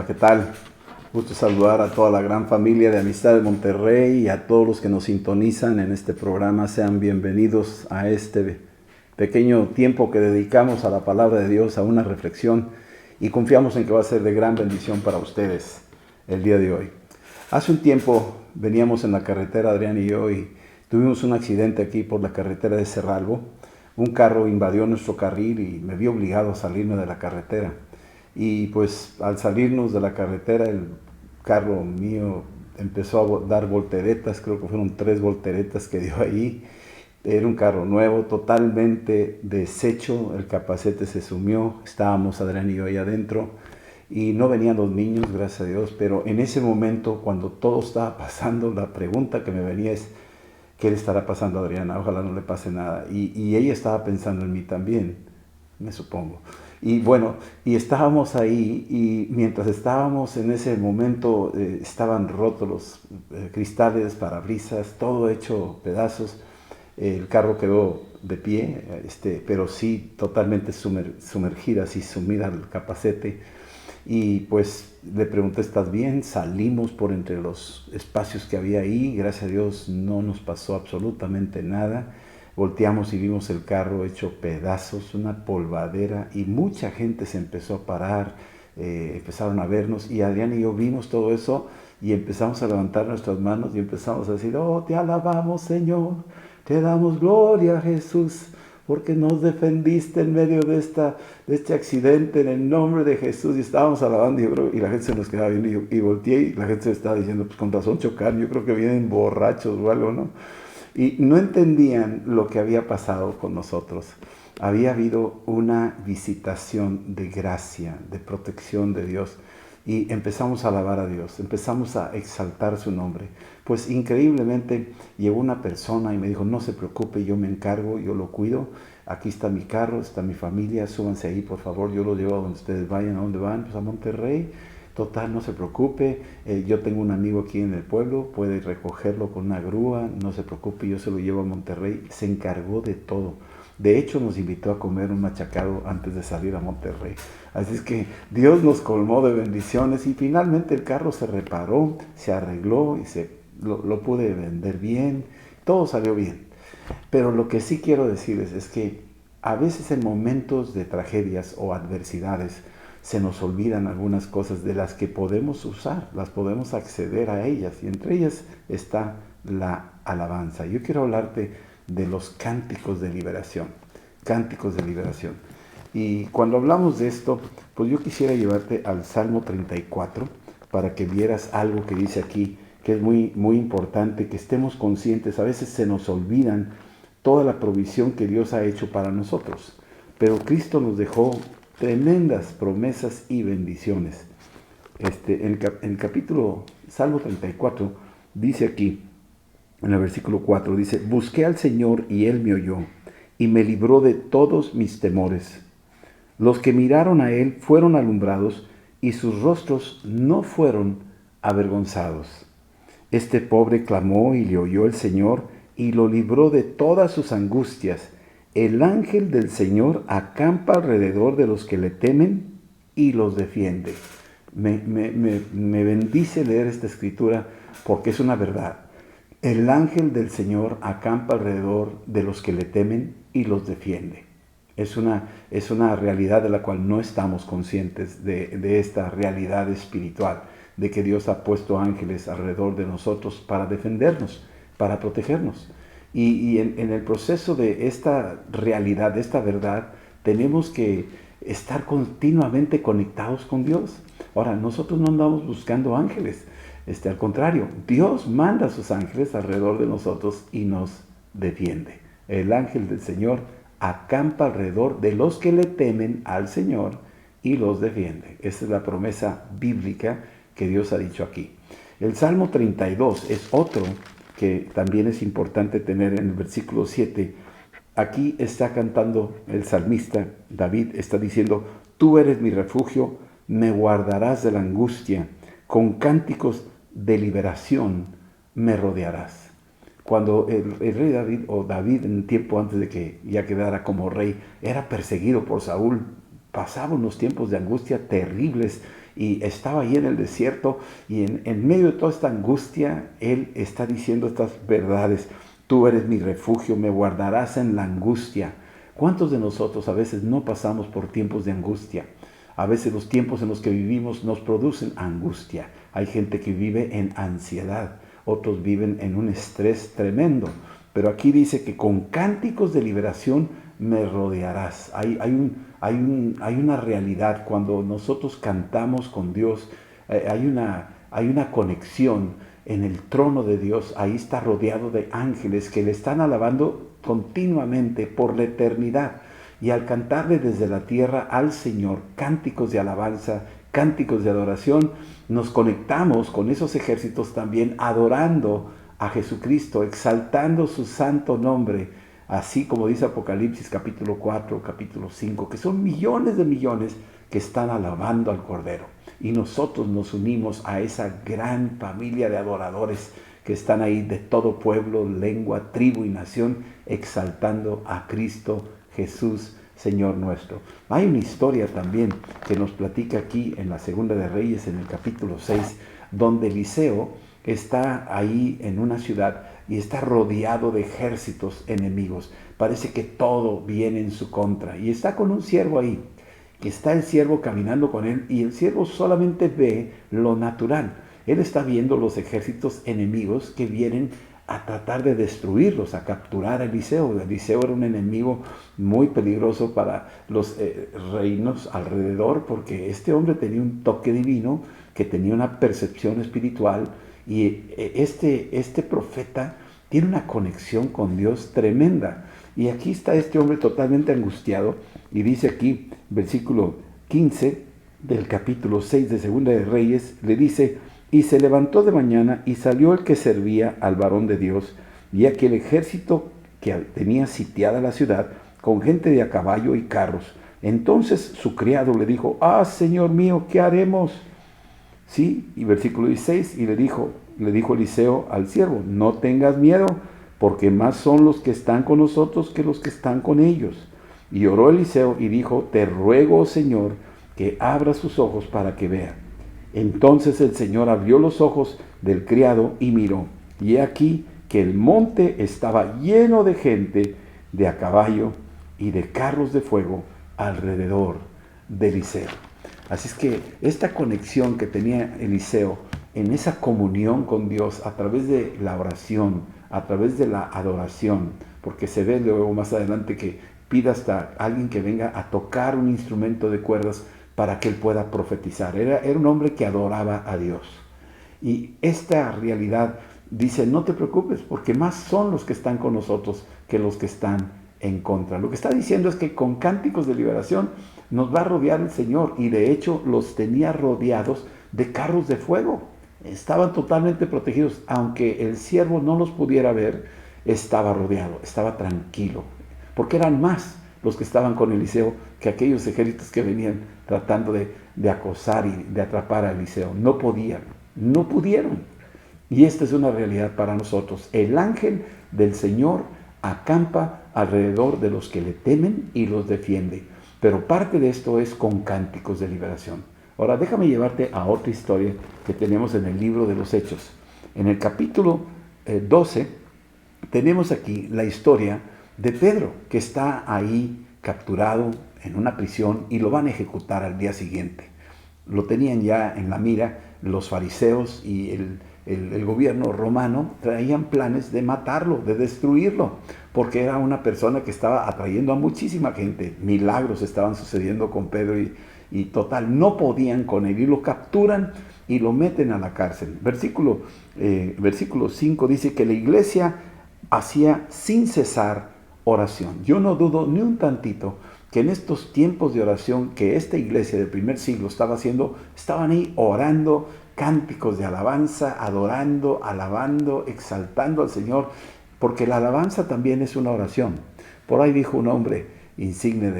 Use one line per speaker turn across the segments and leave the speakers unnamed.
¿qué tal? Gusto saludar a toda la gran familia de Amistad de Monterrey y a todos los que nos sintonizan en este programa. Sean bienvenidos a este pequeño tiempo que dedicamos a la palabra de Dios, a una reflexión, y confiamos en que va a ser de gran bendición para ustedes el día de hoy. Hace un tiempo veníamos en la carretera, Adrián y yo, y tuvimos un accidente aquí por la carretera de Cerralbo. Un carro invadió nuestro carril y me vi obligado a salirme de la carretera. Y pues al salirnos de la carretera, el carro mío empezó a dar volteretas, creo que fueron 3 volteretas que dio ahí. Era un carro nuevo, totalmente deshecho, el capacete se sumió, estábamos Adrián y yo ahí adentro, y no venían los niños, gracias a Dios, pero en ese momento, cuando todo estaba pasando, la pregunta que me venía es, ¿qué le estará pasando a Adriana? Ojalá no le pase nada. Y ella estaba pensando en mí también, me supongo. Y bueno, y estábamos ahí, y mientras estábamos en ese momento, estaban rotos los cristales, parabrisas, todo hecho pedazos. El carro quedó de pie, pero sí totalmente sumergida, así sumida al capacete. Y pues le pregunté, ¿estás bien? Salimos por entre los espacios que había ahí. Gracias a Dios no nos pasó absolutamente nada. Volteamos y vimos el carro hecho pedazos, una polvadera, y mucha gente se empezó a parar, empezaron a vernos, y Adrián y yo vimos todo eso y empezamos a levantar nuestras manos y empezamos a decir, oh, te alabamos, Señor, te damos gloria, Jesús, porque nos defendiste en medio de este accidente, en el nombre de Jesús. Y estábamos alabando, y la gente se nos quedaba viendo, y volteé, y la gente se estaba diciendo, pues con razón chocaron, yo creo que vienen borrachos o algo, ¿no? Y no entendían lo que había pasado con nosotros. Había habido una visitación de gracia, de protección de Dios. Y empezamos a alabar a Dios, empezamos a exaltar su nombre. Pues increíblemente llegó una persona y me dijo, no se preocupe, yo me encargo, yo lo cuido. Aquí está mi carro, está mi familia, súbanse ahí por favor, yo lo llevo a donde ustedes vayan. ¿A dónde van? Pues a Monterrey. Total, no se preocupe, yo tengo un amigo aquí en el pueblo, puede recogerlo con una grúa, no se preocupe, yo se lo llevo a Monterrey. Se encargó de todo. De hecho, nos invitó a comer un machacado antes de salir a Monterrey. Así es que Dios nos colmó de bendiciones, y finalmente el carro se reparó, se arregló y lo pude vender bien, todo salió bien. Pero lo que sí quiero decirles es que a veces en momentos de tragedias o adversidades se nos olvidan algunas cosas de las que podemos usar, las podemos acceder a ellas, y entre ellas está la alabanza. Yo quiero hablarte de los cánticos de liberación, cánticos de liberación. Y cuando hablamos de esto, pues yo quisiera llevarte al Salmo 34 para que vieras algo que dice aquí, que es muy, muy importante, que estemos conscientes. A veces se nos olvidan toda la provisión que Dios ha hecho para nosotros, pero Cristo nos dejó tremendas promesas y bendiciones. En el capítulo Salmo 34 dice aquí, en el versículo 4, dice, busqué al Señor y Él me oyó y me libró de todos mis temores. Los que miraron a Él fueron alumbrados y sus rostros no fueron avergonzados. Este pobre clamó y le oyó el Señor y lo libró de todas sus angustias. El ángel del Señor acampa alrededor de los que le temen y los defiende. Me bendice leer esta escritura porque es una verdad. El ángel del Señor acampa alrededor de los que le temen y los defiende. Es una realidad de la cual no estamos conscientes, de esta realidad espiritual, de que Dios ha puesto ángeles alrededor de nosotros para defendernos, para protegernos. Y en el proceso de esta realidad, de esta verdad, tenemos que estar continuamente conectados con Dios. Ahora, nosotros no andamos buscando ángeles. Al contrario, Dios manda a sus ángeles alrededor de nosotros y nos defiende. El ángel del Señor acampa alrededor de los que le temen al Señor y los defiende. Esa es la promesa bíblica que Dios ha dicho aquí. El Salmo 32 es otro que también es importante tener en el versículo 7. Aquí está cantando el salmista, David está diciendo, tú eres mi refugio, me guardarás de la angustia, con cánticos de liberación me rodearás. Cuando el rey David, o David en un tiempo antes de que ya quedara como rey, era perseguido por Saúl, pasaba unos tiempos de angustia terribles, y estaba ahí en el desierto y en medio de toda esta angustia, él está diciendo estas verdades. Tú eres mi refugio, me guardarás en la angustia. ¿Cuántos de nosotros a veces no pasamos por tiempos de angustia? A veces los tiempos en los que vivimos nos producen angustia. Hay gente que vive en ansiedad, otros viven en un estrés tremendo. Pero aquí dice que con cánticos de liberación me rodearás. Hay una realidad cuando nosotros cantamos con Dios, hay una conexión en el trono de Dios. Ahí está rodeado de ángeles que le están alabando continuamente por la eternidad. Y al cantarle desde la tierra al Señor cánticos de alabanza, cánticos de adoración, nos conectamos con esos ejércitos también adorando a Jesucristo, exaltando su santo nombre, así como dice Apocalipsis capítulo 4, capítulo 5, que son millones de millones que están alabando al Cordero. Y nosotros nos unimos a esa gran familia de adoradores que están ahí de todo pueblo, lengua, tribu y nación, exaltando a Cristo Jesús, Señor nuestro. Hay una historia también que nos platica aquí en la Segunda de Reyes, en el capítulo 6, donde Eliseo está ahí en una ciudad y está rodeado de ejércitos enemigos. Parece que todo viene en su contra. Y está con un siervo ahí, que está el siervo caminando con él, y el siervo solamente ve lo natural. Él está viendo los ejércitos enemigos que vienen a tratar de destruirlos, a capturar a Eliseo. Eliseo era un enemigo muy peligroso para los reinos alrededor, porque este hombre tenía un toque divino, que tenía una percepción espiritual, y este profeta tiene una conexión con Dios tremenda. Y aquí está este hombre totalmente angustiado, y dice aquí, versículo 15 del capítulo 6 de Segunda de Reyes, le dice: y se levantó de mañana y salió el que servía al varón de Dios, y aquel ejército que tenía sitiada la ciudad, con gente de a caballo y carros. Entonces su criado le dijo: ah, Señor mío, ¿qué haremos? Sí, y versículo 16, y le dijo Eliseo al siervo: no tengas miedo, porque más son los que están con nosotros que los que están con ellos. Y oró Eliseo y dijo: te ruego, Señor, que abra sus ojos para que vea. Entonces el Señor abrió los ojos del criado y miró, y he aquí que el monte estaba lleno de gente de a caballo y de carros de fuego alrededor de Eliseo. Así es que esta conexión que tenía Eliseo en esa comunión con Dios a través de la oración, a través de la adoración, porque se ve luego más adelante que pide hasta alguien que venga a tocar un instrumento de cuerdas para que él pueda profetizar. Era un hombre que adoraba a Dios. Y esta realidad dice: no te preocupes, porque más son los que están con nosotros que los que están en contra. Lo que está diciendo es que con cánticos de liberación nos va a rodear el Señor, y de hecho los tenía rodeados de carros de fuego. Estaban totalmente protegidos, aunque el siervo no los pudiera ver, estaba rodeado, estaba tranquilo, porque eran más los que estaban con Eliseo que aquellos ejércitos que venían tratando de acosar y de atrapar a Eliseo. No pudieron. Y esta es una realidad para nosotros. El ángel del Señor acampa alrededor de los que le temen y los defiende. Pero parte de esto es con cánticos de liberación. Ahora déjame llevarte a otra historia que tenemos en el libro de los Hechos. En el capítulo 12 tenemos aquí la historia de Pedro, que está ahí capturado en una prisión y lo van a ejecutar al día siguiente. Lo tenían ya en la mira los fariseos, y el gobierno romano traían planes de matarlo, de destruirlo, porque era una persona que estaba atrayendo a muchísima gente. Milagros estaban sucediendo con Pedro y total, no podían con él, y lo capturan y lo meten a la cárcel. Versículo 5 dice que la iglesia hacía sin cesar oración. Yo no dudo ni un tantito que en estos tiempos de oración que esta iglesia del primer siglo estaba haciendo, estaban ahí orando, cánticos de alabanza, adorando, alabando, exaltando al Señor, porque la alabanza también es una oración. Por ahí dijo un hombre insigne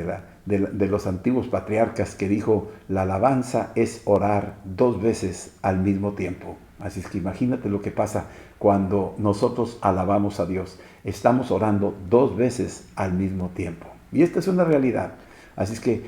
de los antiguos patriarcas, que dijo: la alabanza es orar 2 veces al mismo tiempo. Así es que imagínate lo que pasa cuando nosotros alabamos a Dios. Estamos orando 2 veces al mismo tiempo. Y esta es una realidad. Así es que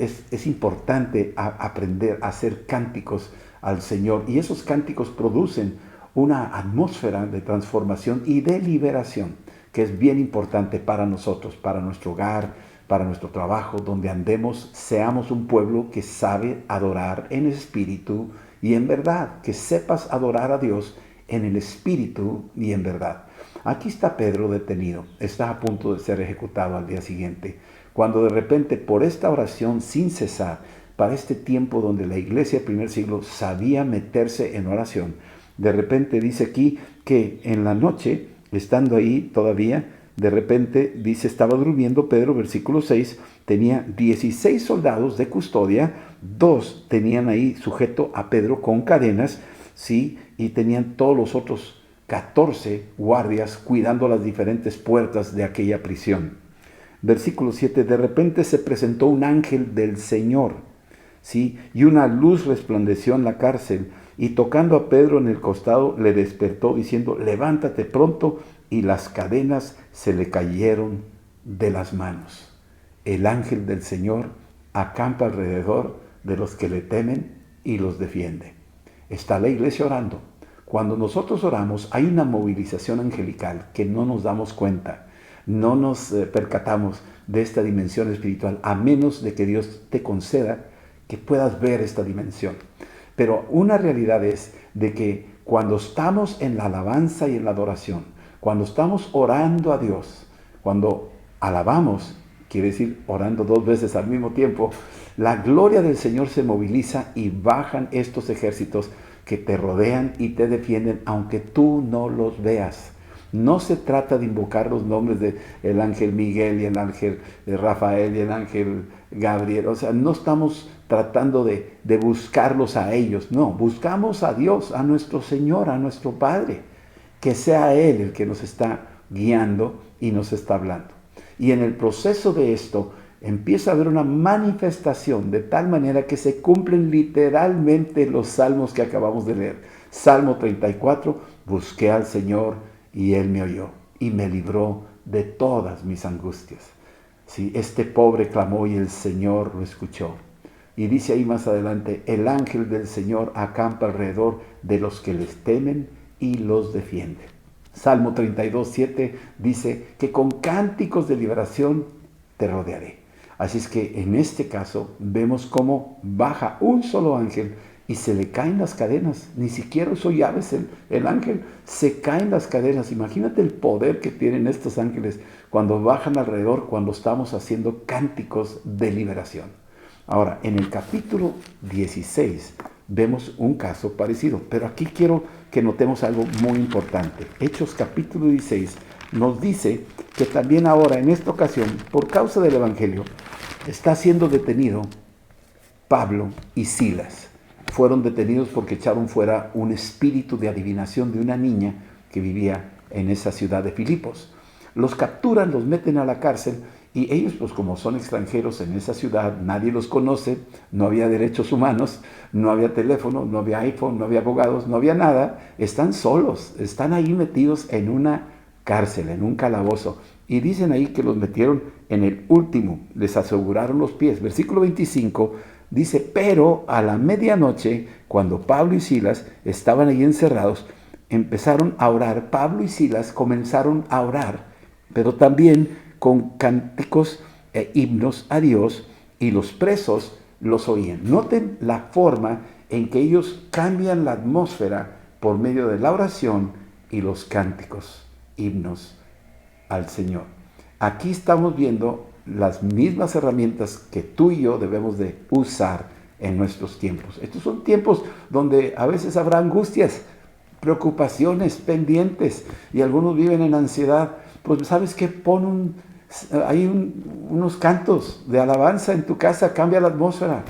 es importante aprender a hacer cánticos al Señor, y esos cánticos producen una atmósfera de transformación y de liberación, que es bien importante para nosotros, para nuestro hogar, para nuestro trabajo, donde andemos, seamos un pueblo que sabe adorar en espíritu y en verdad, que sepas adorar a Dios en el espíritu y en verdad. Aquí está Pedro detenido, está a punto de ser ejecutado al día siguiente, cuando de repente por esta oración sin cesar, para este tiempo donde la iglesia del primer siglo sabía meterse en oración, de repente dice aquí que en la noche, estando ahí todavía, de repente dice, estaba durmiendo Pedro, versículo 6, tenía 16 soldados de custodia, 2 tenían ahí sujeto a Pedro con cadenas, ¿sí? Y tenían todos los otros 14 guardias cuidando las diferentes puertas de aquella prisión. Versículo 7, de repente se presentó un ángel del Señor, ¿sí? Y una luz resplandeció en la cárcel, y tocando a Pedro en el costado, le despertó diciendo, levántate pronto, y las cadenas se le cayeron de las manos. El ángel del Señor acampa alrededor de los que le temen y los defiende. Está la iglesia orando. Cuando nosotros oramos, hay una movilización angelical que no nos damos cuenta. No nos percatamos de esta dimensión espiritual, a menos de que Dios te conceda que puedas ver esta dimensión. Pero una realidad es de que cuando estamos en la alabanza y en la adoración, cuando estamos orando a Dios, cuando alabamos, quiere decir orando 2 veces al mismo tiempo, la gloria del Señor se moviliza y bajan estos ejércitos que te rodean y te defienden, aunque tú no los veas. No se trata de invocar los nombres del ángel Miguel y el ángel Rafael y el ángel Gabriel. O sea, no estamos tratando de buscarlos a ellos. No, buscamos a Dios, a nuestro Señor, a nuestro Padre. Que sea Él el que nos está guiando y nos está hablando. Y en el proceso de esto empieza a haber una manifestación de tal manera que se cumplen literalmente los salmos que acabamos de leer. Salmo 34, busqué al Señor y Él me oyó y me libró de todas mis angustias. Sí, este pobre clamó y el Señor lo escuchó. Y dice ahí más adelante, el ángel del Señor acampa alrededor de los que les temen y los defiende. Salmo 32, 7 dice que con cánticos de liberación te rodearé. Así es que en este caso vemos cómo baja un solo ángel y se le caen las cadenas. Ni siquiera usó llaves el ángel, se caen las cadenas. Imagínate el poder que tienen estos ángeles cuando bajan alrededor, cuando estamos haciendo cánticos de liberación. Ahora, en el capítulo 16 vemos un caso parecido, pero aquí quiero que notemos algo muy importante. Hechos capítulo 16 nos dice que también ahora, en esta ocasión, por causa del Evangelio, está siendo detenido Pablo y Silas. Fueron detenidos porque echaron fuera un espíritu de adivinación de una niña que vivía en esa ciudad de Filipos. Los capturan, los meten a la cárcel y ellos, pues como son extranjeros en esa ciudad, nadie los conoce, no había derechos humanos, no había teléfono, no había iPhone, no había abogados, no había nada, están solos, están ahí metidos en una cárcel, en un calabozo. Y dicen ahí que los metieron en el último, les aseguraron los pies. Versículo 25 dice, pero a la medianoche, cuando Pablo y Silas estaban ahí encerrados, empezaron a orar. Pablo y Silas comenzaron a orar, pero también con cánticos e himnos a Dios, y los presos los oían. Noten la forma en que ellos cambian la atmósfera por medio de la oración y los cánticos, himnos al Señor. Aquí estamos viendo las mismas herramientas que tú y yo debemos de usar en nuestros tiempos. Estos son tiempos donde a veces habrá angustias, preocupaciones, pendientes, y algunos viven en ansiedad. Pues ¿sabes qué? Pon unos cantos de alabanza en tu casa, cambia la atmósfera.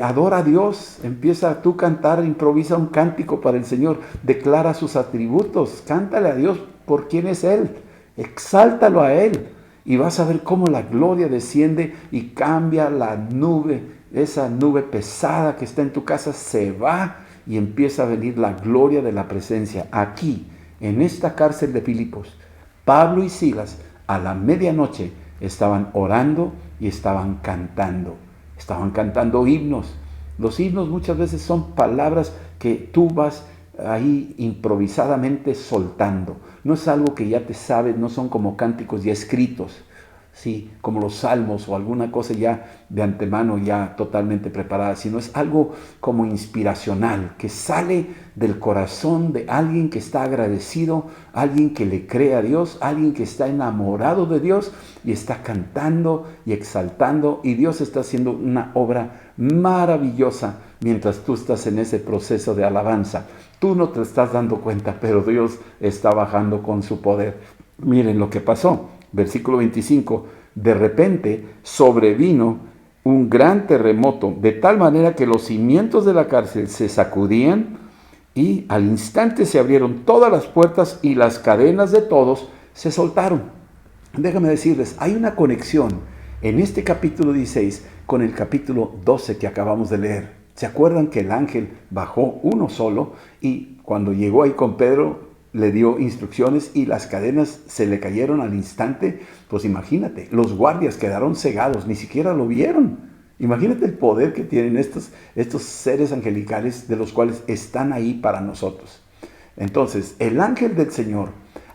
Adora a Dios, empieza tú a cantar, improvisa un cántico para el Señor, declara sus atributos, cántale a Dios por quién es Él, exáltalo a Él, y vas a ver cómo la gloria desciende y cambia la nube, esa nube pesada que está en tu casa se va y empieza a venir la gloria de la presencia. Aquí, en esta cárcel de Filipos, Pablo y Silas a la medianoche estaban orando y estaban cantando. estaban cantando himnos. Los himnos muchas veces son palabras que tú vas ahí improvisadamente soltando. No es algo que ya te sabes, no son como cánticos ya escritos, sí, como los salmos o alguna cosa ya de antemano ya totalmente preparada, sino es algo como inspiracional, que sale del corazón de alguien que está agradecido, alguien que le cree a Dios, alguien que está enamorado de Dios y está cantando y exaltando, y Dios está haciendo una obra maravillosa mientras tú estás en ese proceso de alabanza. Tú no te estás dando cuenta, pero Dios está bajando con su poder. Miren lo que pasó. Versículo 25, de repente sobrevino un gran terremoto, de tal manera que los cimientos de la cárcel se sacudían y al instante se abrieron todas las puertas y las cadenas de todos se soltaron. Déjame decirles, hay una conexión en este capítulo 16 con el capítulo 12 que acabamos de leer. ¿Se acuerdan que el ángel bajó uno solo y cuando llegó ahí con Pedro le dio instrucciones y las cadenas se le cayeron al instante? Pues imagínate, los guardias quedaron cegados, ni siquiera lo vieron. Imagínate el poder que tienen estos seres angelicales de los cuales están ahí para nosotros. Entonces, el ángel del Señor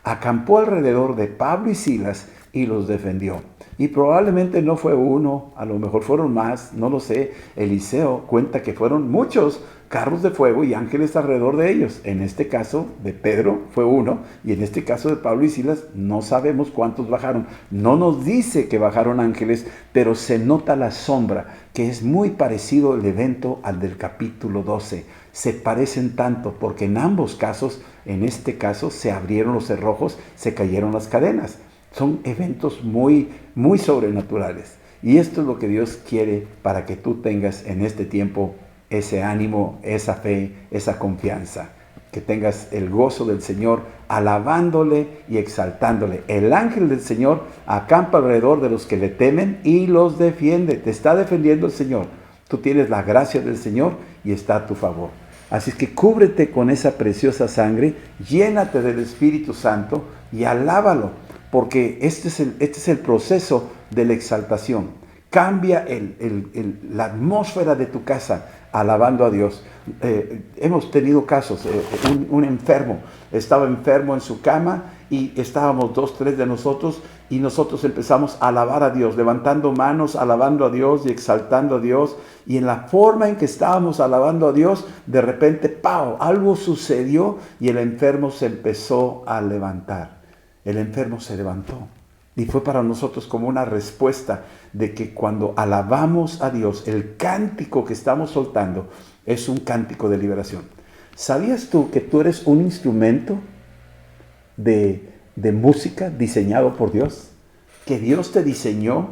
acampó alrededor de Pablo y Silas y los defendió. Y probablemente no fue uno, a lo mejor fueron más, no lo sé. Eliseo cuenta que fueron muchos carros de fuego y ángeles alrededor de ellos. En este caso de Pedro fue uno, y en este caso de Pablo y Silas no sabemos cuántos bajaron. No nos dice que bajaron ángeles, pero se nota la sombra, que es muy parecido el evento al del capítulo 12. Se parecen tanto porque en ambos casos, en este caso se abrieron los cerrojos, se cayeron las cadenas. Son eventos muy, muy sobrenaturales. Y esto es lo que Dios quiere para que tú tengas en este tiempo ese ánimo, esa fe, esa confianza. Que tengas el gozo del Señor alabándole y exaltándole. El ángel del Señor acampa alrededor de los que le temen y los defiende. Te está defendiendo el Señor. Tú tienes la gracia del Señor y está a tu favor. Así es que cúbrete con esa preciosa sangre, llénate del Espíritu Santo y alábalo. Porque este es el proceso de la exaltación. Cambia la atmósfera de tu casa alabando a Dios. Hemos tenido casos, un enfermo estaba enfermo en su cama y estábamos 2, 3 de nosotros y nosotros empezamos a alabar a Dios, levantando manos, alabando a Dios y exaltando a Dios. Y en la forma en que estábamos alabando a Dios, de repente, ¡pau!, algo sucedió y el enfermo se empezó a levantar. El enfermo se levantó y fue para nosotros como una respuesta de que cuando alabamos a Dios, el cántico que estamos soltando es un cántico de liberación. ¿Sabías tú que tú eres un instrumento de música diseñado por Dios? Que Dios te diseñó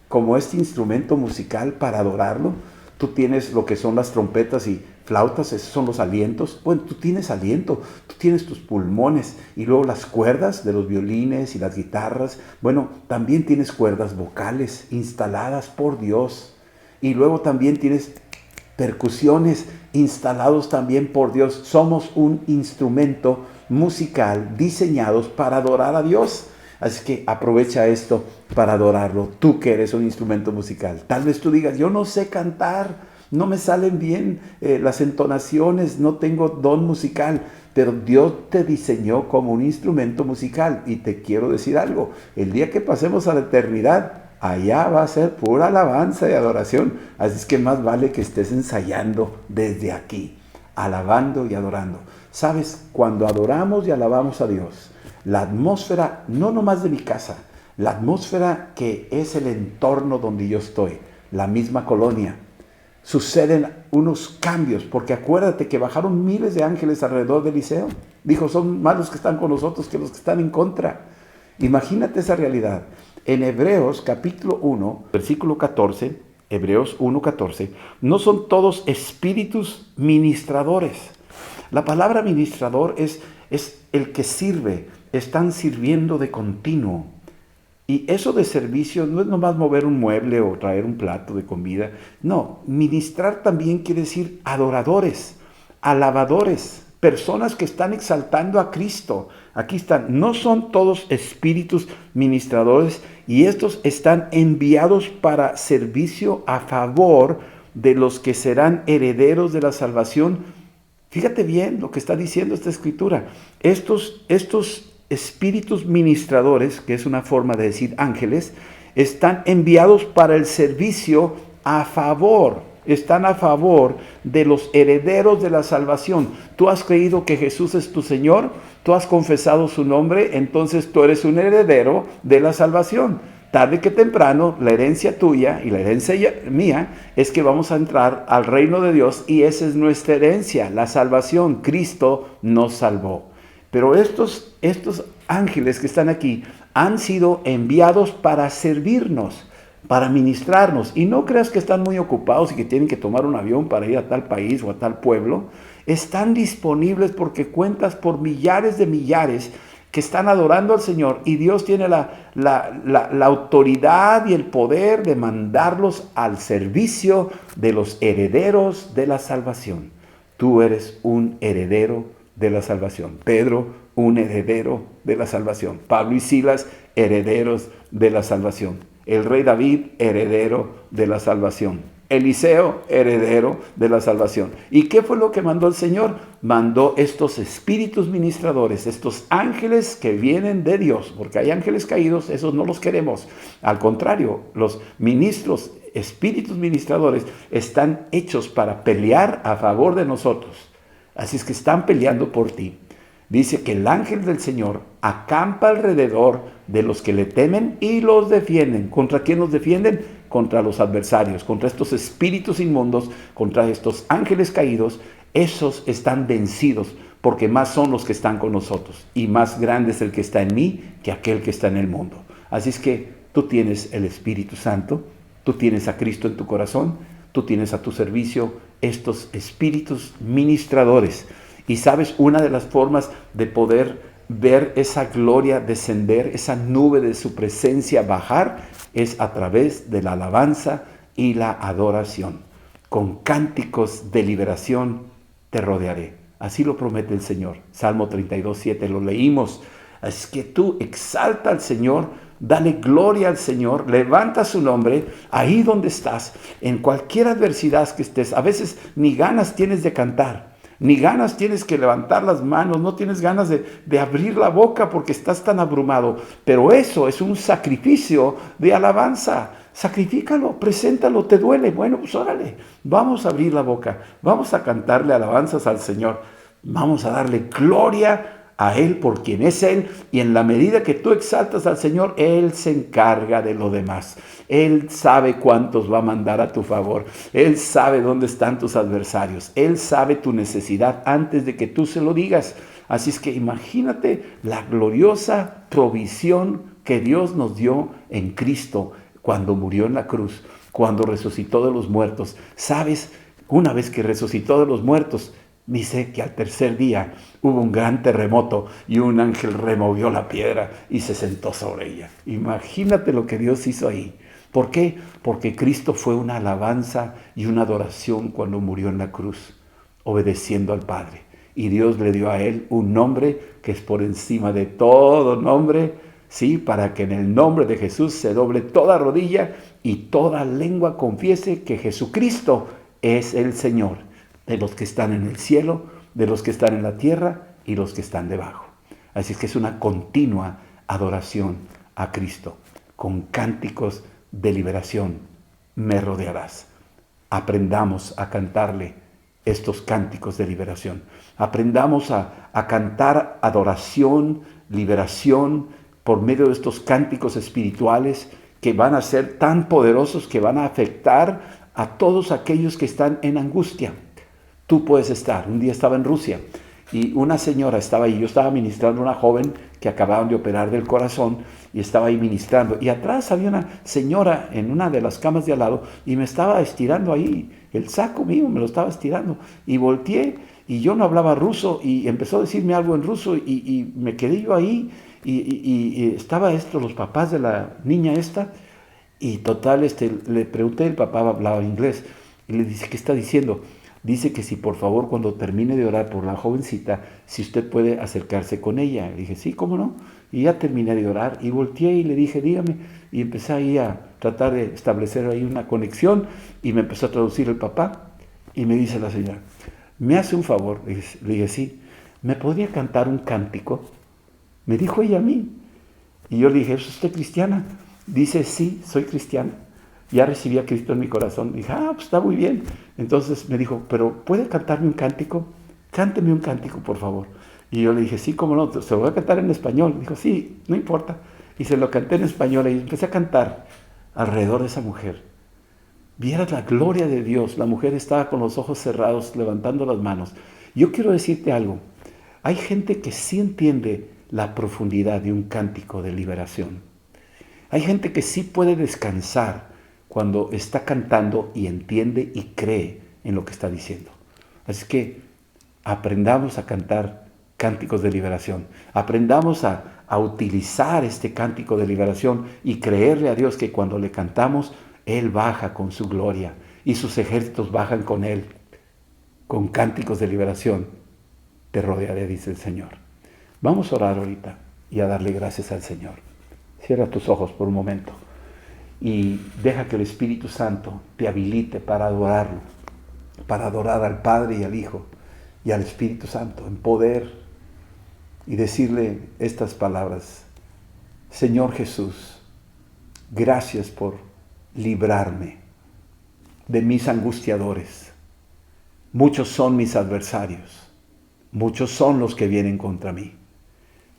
como este instrumento musical para adorarlo. Tú tienes lo que son las trompetas y flautas, esos son los alientos. Bueno, tú tienes aliento, tú tienes tus pulmones y luego las cuerdas de los violines y las guitarras. Bueno, también tienes cuerdas vocales instaladas por Dios. Y luego también tienes percusiones instalados también por Dios. Somos un instrumento musical diseñados para adorar a Dios. Así que aprovecha esto para adorarlo, tú que eres un instrumento musical. Tal vez tú digas, yo no sé cantar, no me salen bien las entonaciones, no tengo don musical, pero Dios te diseñó como un instrumento musical. Y te quiero decir algo, el día que pasemos a la eternidad, allá va a ser pura alabanza y adoración. Así es que más vale que estés ensayando desde aquí, alabando y adorando. ¿Sabes? Cuando adoramos y alabamos a Dios, la atmósfera, no nomás de mi casa, la atmósfera que es el entorno donde yo estoy, la misma colonia, suceden unos cambios, porque acuérdate que bajaron miles de ángeles alrededor de Eliseo. Dijo, son más los que están con nosotros que los que están en contra. Imagínate esa realidad. En Hebreos capítulo 1, versículo 14, Hebreos 1:14, no son todos espíritus ministradores. La palabra ministrador es el que sirve, están sirviendo de continuo. Y eso de servicio no es nomás mover un mueble o traer un plato de comida. No, ministrar también quiere decir adoradores, alabadores. personas que están exaltando a Cristo. Aquí están, no son todos espíritus ministradores, y estos están enviados para servicio a favor de los que serán herederos de la salvación. Fíjate bien lo que está diciendo esta escritura. Estos espíritus ministradores, que es una forma de decir ángeles, están enviados para el servicio a favor. Están a favor de los herederos de la salvación. Tú has creído que Jesús es tu Señor, tú has confesado su nombre, entonces tú eres un heredero de la salvación. Tarde que temprano, la herencia tuya y la herencia mía es que vamos a entrar al reino de Dios, y esa es nuestra herencia, la salvación. Cristo nos salvó. Pero estos ángeles que están aquí han sido enviados para servirnos, para ministrarnos. Y no creas que están muy ocupados y que tienen que tomar un avión para ir a tal país o a tal pueblo. Están disponibles porque cuentas por millares de millares que están adorando al Señor, y Dios tiene la autoridad y el poder de mandarlos al servicio de los herederos de la salvación. Tú eres un heredero de la salvación. Pedro, un heredero de la salvación. Pablo y Silas, herederos de la salvación. El rey David, heredero de la salvación. Eliseo, heredero de la salvación. ¿Y qué fue lo que mandó el Señor? Mandó estos espíritus ministradores, estos ángeles que vienen de Dios, porque hay ángeles caídos, esos no los queremos. Al contrario, los ministros, espíritus ministradores, están hechos para pelear a favor de nosotros. Así es que están peleando por ti. Dice que el ángel del Señor acampa alrededor de los que le temen y los defienden. ¿Contra quién los defienden? Contra los adversarios, contra estos espíritus inmundos, contra estos ángeles caídos. Esos están vencidos, porque más son los que están con nosotros, y más grande es el que está en mí que aquel que está en el mundo. Así es que tú tienes el Espíritu Santo, tú tienes a Cristo en tu corazón, tú tienes a tu servicio estos espíritus ministradores. Y sabes, una de las formas de poder ver esa gloria descender, esa nube de su presencia bajar, es a través de la alabanza y la adoración. Con cánticos de liberación te rodearé. Así lo promete el Señor. Salmo 32:7, lo leímos. Es que tú exalta al Señor, dale gloria al Señor, levanta su nombre ahí donde estás, en cualquier adversidad que estés. A veces ni ganas tienes de cantar, ni ganas tienes que levantar las manos, no tienes ganas de abrir la boca porque estás tan abrumado. Pero eso es un sacrificio de alabanza. Sacrifícalo, preséntalo, te duele. Bueno, pues órale, vamos a abrir la boca, vamos a cantarle alabanzas al Señor, vamos a darle gloria a Él por quien es Él, y en la medida que tú exaltas al Señor, Él se encarga de lo demás. Él sabe cuántos va a mandar a tu favor. Él sabe dónde están tus adversarios. Él sabe tu necesidad antes de que tú se lo digas. Así es que imagínate la gloriosa provisión que Dios nos dio en Cristo cuando murió en la cruz, cuando resucitó de los muertos. ¿Sabes? Una vez que resucitó de los muertos, dice que al tercer día hubo un gran terremoto y un ángel removió la piedra y se sentó sobre ella. Imagínate lo que Dios hizo ahí. ¿Por qué? Porque Cristo fue una alabanza y una adoración cuando murió en la cruz, obedeciendo al Padre. Y Dios le dio a Él un nombre que es por encima de todo nombre, ¿sí? Para que en el nombre de Jesús se doble toda rodilla y toda lengua confiese que Jesucristo es el Señor, de los que están en el cielo, de los que están en la tierra y los que están debajo. Así es que es una continua adoración a Cristo. Con cánticos de liberación me rodearás. Aprendamos a cantarle estos cánticos de liberación. Aprendamos a cantar adoración, liberación, por medio de estos cánticos espirituales que van a ser tan poderosos que van a afectar a todos aquellos que están en angustia. Tú puedes estar. Un día estaba en Rusia y una señora estaba ahí. Yo estaba ministrando a una joven que acababan de operar del corazón y estaba ahí ministrando. Y atrás había una señora en una de las camas de al lado y me estaba estirando ahí. El saco mío me lo estaba estirando. Y volteé y yo no hablaba ruso y empezó a decirme algo en ruso y me quedé yo ahí. Y estaba los papás de la niña esta. Y total, le pregunté, el papá hablaba inglés. Y le dice, ¿qué está diciendo? Dice que si por favor cuando termine de orar por la jovencita, si usted puede acercarse con ella. Le dije, sí, ¿cómo no? Y ya terminé de orar y volteé y le dije, dígame. Y empecé ahí a tratar de establecer ahí una conexión y me empezó a traducir el papá. Y me dice la señora, ¿me hace un favor? Le dije, sí, ¿me podría cantar un cántico? Me dijo ella a mí. Y yo le dije, ¿es usted cristiana? Dice, sí, soy cristiana. Ya recibí a Cristo en mi corazón. Dije, pues está muy bien. Entonces me dijo, ¿pero puede cantarme un cántico? Cánteme un cántico, por favor. Y yo le dije, sí, cómo no, se lo voy a cantar en español. Dijo, sí, no importa. Y se lo canté en español y empecé a cantar alrededor de esa mujer. Vieras la gloria de Dios. La mujer estaba con los ojos cerrados, levantando las manos. Yo quiero decirte algo. Hay gente que sí entiende la profundidad de un cántico de liberación. Hay gente que sí puede descansar cuando está cantando y entiende y cree en lo que está diciendo. Así que aprendamos a cantar cánticos de liberación. Aprendamos a utilizar este cántico de liberación y creerle a Dios que cuando le cantamos, Él baja con su gloria y sus ejércitos bajan con Él. Con cánticos de liberación te rodearé, dice el Señor. Vamos a orar ahorita y a darle gracias al Señor. Cierra tus ojos por un momento y deja que el Espíritu Santo te habilite para adorarlo, para adorar al Padre y al Hijo y al Espíritu Santo en poder y decirle estas palabras. Señor Jesús, gracias por librarme de mis angustiadores. Muchos son mis adversarios, muchos son los que vienen contra mí.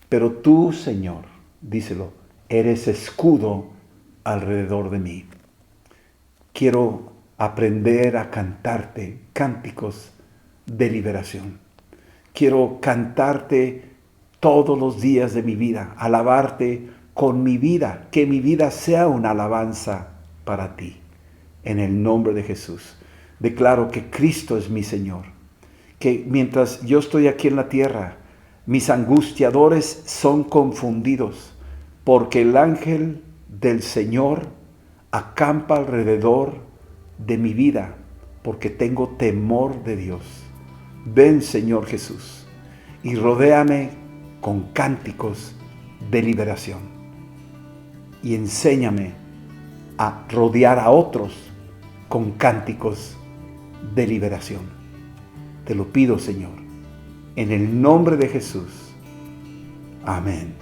Pero tú, Señor, díselo, eres escudo alrededor de mí. Quiero aprender a cantarte cánticos de liberación. Quiero cantarte todos los días de mi vida, alabarte con mi vida, que mi vida sea una alabanza para ti. En el nombre de Jesús, declaro que Cristo es mi Señor, que mientras yo estoy aquí en la tierra, mis angustiadores son confundidos, porque el ángel del Señor acampa alrededor de mi vida, porque tengo temor de Dios. Ven, Señor Jesús, y rodéame con cánticos de liberación. Y enséñame a rodear a otros con cánticos de liberación. Te lo pido, Señor, en el nombre de Jesús. Amén.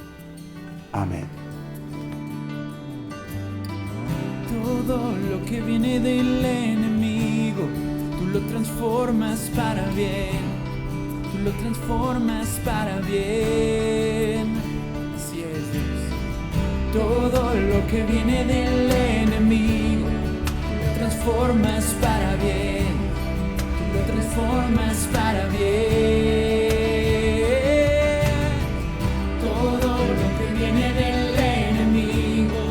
Amén.
Todo lo que viene del enemigo, tú lo transformas para bien. Tú lo transformas para bien. Así es, Dios. Todo lo que viene del enemigo, tú lo transformas para bien. Tú lo transformas para bien. Todo lo que viene del enemigo,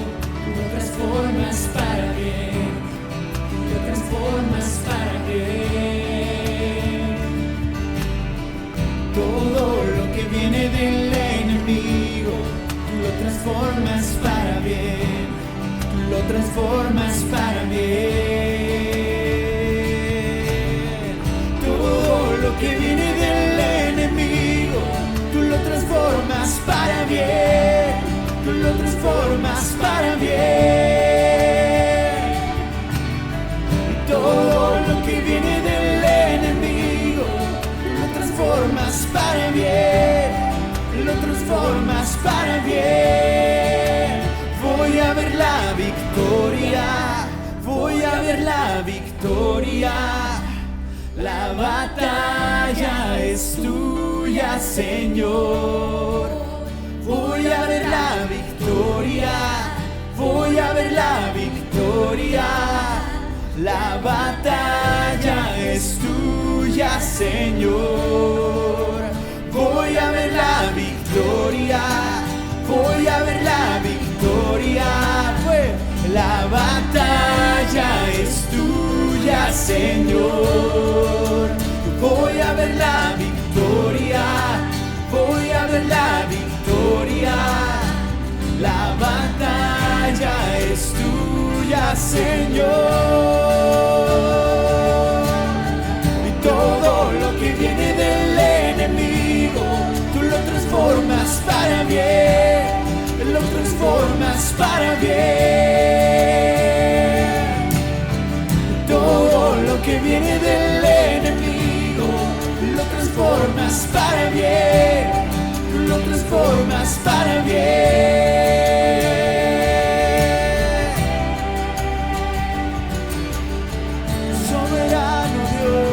tú lo transformas para bien. Tú lo transformas para bien. Todo lo que viene del enemigo, tú lo transformas para bien. Tú lo transformas para bien. Todo lo que viene del enemigo, tú lo transformas para bien. Tú lo transformas para bien. Todo lo que viene del enemigo, tú lo transformas para bien. Lo transformas para bien. Voy a ver la victoria. Voy a ver la victoria. La batalla es tuya, Señor. Voy a ver la victoria. Voy a ver la victoria. La batalla es tuya, Señor. Voy a ver la victoria. Voy a ver la victoria. La batalla es tuya, Señor. Voy a ver la victoria. Voy a ver la victoria. La batalla es tuya, Señor. Y bien, lo transformas para bien. Todo lo que viene del enemigo, lo transformas para bien, lo transformas para bien. Soberano Dios.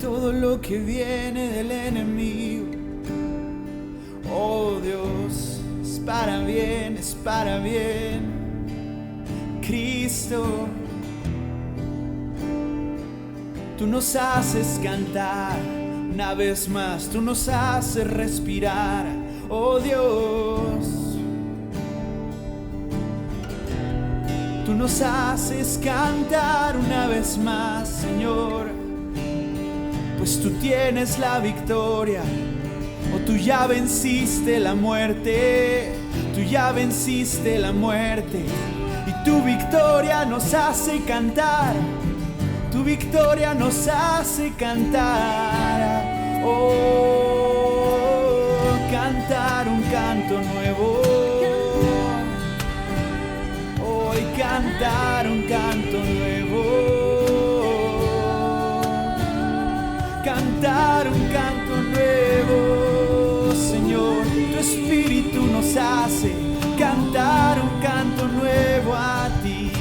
Todo lo que viene del enemigo, oh Dios, es para bien, es para bien. Cristo, tú nos haces cantar una vez más, tú nos haces respirar, oh Dios. Tú nos haces cantar una vez más, Señor, pues tú tienes la victoria, o tú ya venciste la muerte, tú ya venciste la muerte. Y tu victoria nos hace cantar, tu victoria nos hace cantar, oh, cantar un canto nuevo, hoy cantar un canto nuevo, cantar un canto nuevo, Señor, tu Espíritu nos hace cantar un canto nuevo a ti.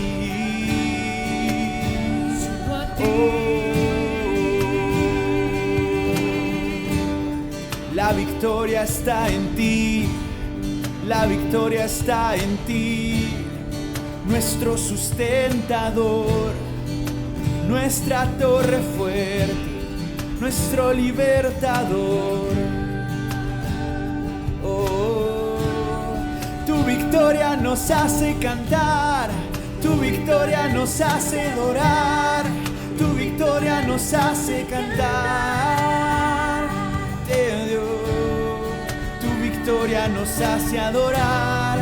La victoria está en ti, la victoria está en ti, nuestro sustentador, nuestra torre fuerte, nuestro libertador. Tu victoria nos hace cantar, tu victoria nos hace adorar, tu victoria nos hace cantar, tu victoria nos hace adorar,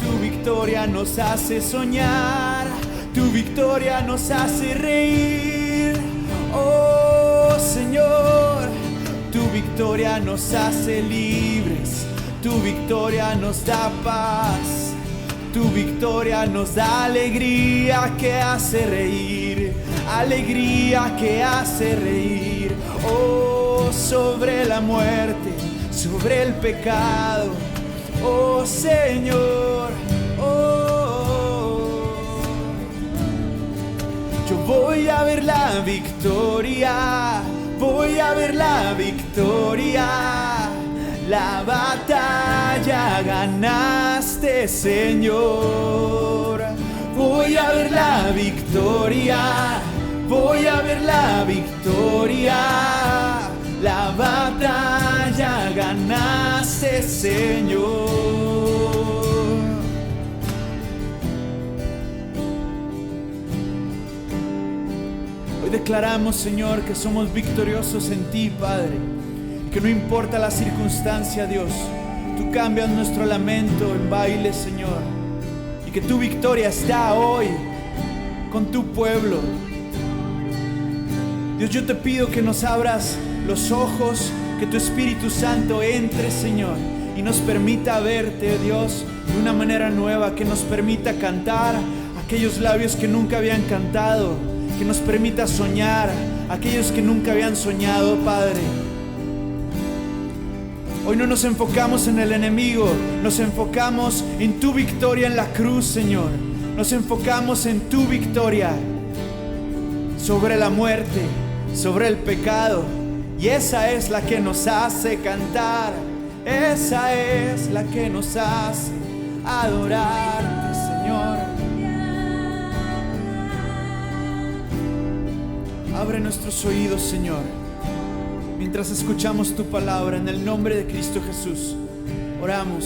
tu victoria nos hace soñar, tu victoria nos hace reír, oh Señor, tu victoria nos hace libres. Tu victoria nos da paz, tu victoria nos da alegría que hace reír, alegría que hace reír, oh, sobre la muerte, sobre el pecado, oh Señor, oh. Yo voy a ver la victoria, voy a ver la victoria. La batalla ganaste, Señor. Voy a ver la victoria, voy a ver la victoria. La batalla ganaste, Señor. Hoy declaramos, Señor, que somos victoriosos en ti, Padre. Que no importa la circunstancia, Dios, tú cambias nuestro lamento en baile, Señor. Y que tu victoria está hoy con tu pueblo. Dios, yo te pido que nos abras los ojos, que tu Espíritu Santo entre, Señor, y nos permita verte, Dios, de una manera nueva, que nos permita cantar aquellos labios que nunca habían cantado, que nos permita soñar aquellos que nunca habían soñado, Padre. Hoy no nos enfocamos en el enemigo, nos enfocamos en tu victoria en la cruz, Señor. Nos enfocamos en tu victoria sobre la muerte, sobre el pecado. Y esa es la que nos hace cantar, esa es la que nos hace adorarte, Señor. Abre nuestros oídos, Señor, mientras escuchamos tu palabra. En el nombre de Cristo Jesús oramos.